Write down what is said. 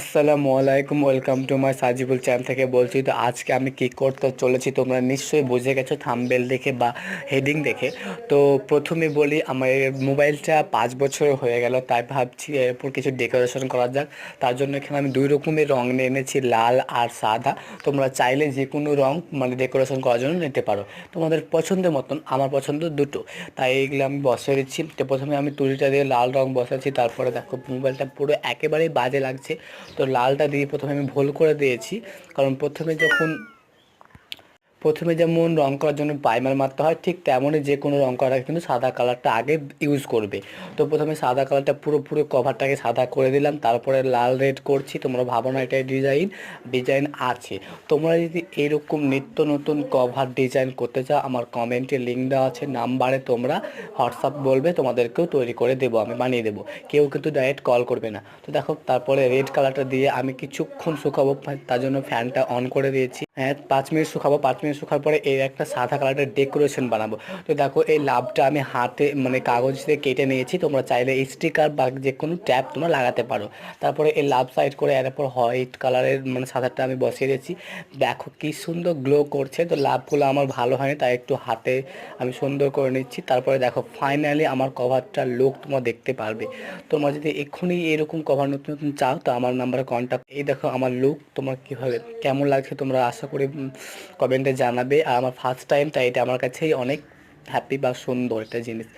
আসসালামু আলাইকুম, welcome to my Sajibul channel থেকে বলছি। তো আজকে আমি কি করতে চলেছি তোমরা নিশ্চয়ই বুঝে গেছো থাম্বনেল দেখে বা হেডিং দেখে। তো প্রথমে বলি, আমার মোবাইলটা 5 বছর হয়ে গেল, তাই ভাবছি এরপর কিছু ডেকোরেশন করা যাক। তার জন্য এখানে আমি দুই রকমের রং নিয়ে এনেছি, লাল আর সাদা। তোমরা চাইলে যে কোনো রং মানে ডেকোরেশন করার জন্য নিতে পারো, তোমাদের পছন্দের মতন। আমার পছন্দ দুটো, তাই এইগুলো আমি বসিয়ে দিচ্ছি। তো প্রথমে আমি তুলিটা দিয়ে লাল রং বসাচ্ছি, তারপরে দেখো মোবাইলটা পুরো একেবারেই বাজে লাগছে। তো লালটা দিয়ে প্রথমে আমি ভুল করে দিয়েছি, কারণ প্রথমে যেমন রং করার জন্য প্রাইমার মারতে হয়, ঠিক তেমনই যে কোনো রং করার আগে কিন্তু সাদা কালারটা আগে ইউজ করবে। তো প্রথমে সাদা কালারটা পুরোপুরি কভারটাকে সাদা করে দিলাম, তারপরে লাল রেড করছি। তোমরা ভাবো না এটা ডিজাইন আছে। তোমরা যদি এরকম নিত্য নতুন কভার ডিজাইন করতে চাও, আমার কমেন্টে লিঙ্ক দেওয়া আছে, নাম্বারে তোমরা হোয়াটসঅ্যাপ বলবে, তোমাদেরকেও তৈরি করে দেবো, আমি বানিয়ে দেবো। কেউ কিন্তু ডাইরেক্ট কল করবে না। তো দেখো তারপরে রেড কালারটা দিয়ে আমি কিছুক্ষণ শুকাবো, তার জন্য ফ্যানটা অন করে দিয়েছি। হ্যাঁ, 5 মিনিট শুকাবো। 5 মিনিট শুকার পরে এর একটা সাদা কালারের ডেকোরেশন বানাবো। তো দেখো এই লাভটা আমি হাতে মানে কাগজ দিয়ে কেটে নিয়েছি। তোমরা চাইলে স্টিকার বা যে কোনো ট্যাপ তোমরা লাগাতে পারো। তারপরে এই লাভ সাইড করে এরপর হোয়াইট কালারের মানে সাদাটা আমি বসিয়ে দিয়েছি। দেখো কি সুন্দর গ্লো করছে। তো লাভগুলো আমার ভালো হয়নি, তাই একটু হাতে আমি সুন্দর করে নিচ্ছি। তারপরে দেখো ফাইনালি আমার কভারটার লুক তোমরা দেখতে পারবে। তোমরা যদি এক্ষুনি এরকম কভার নতুন নতুন চাও, তো আমার নাম্বারে কন্ট্যাক্ট। এই দেখো আমার লুক, তোমার কীভাবে কেমন লাগছে তোমরা আশা করি কমেন্টে জানাবে। আর আমার ফার্স্ট টাইম, তাই এটা আমার কাছেই অনেক হ্যাপি বা সুন্দর একটা জিনিস।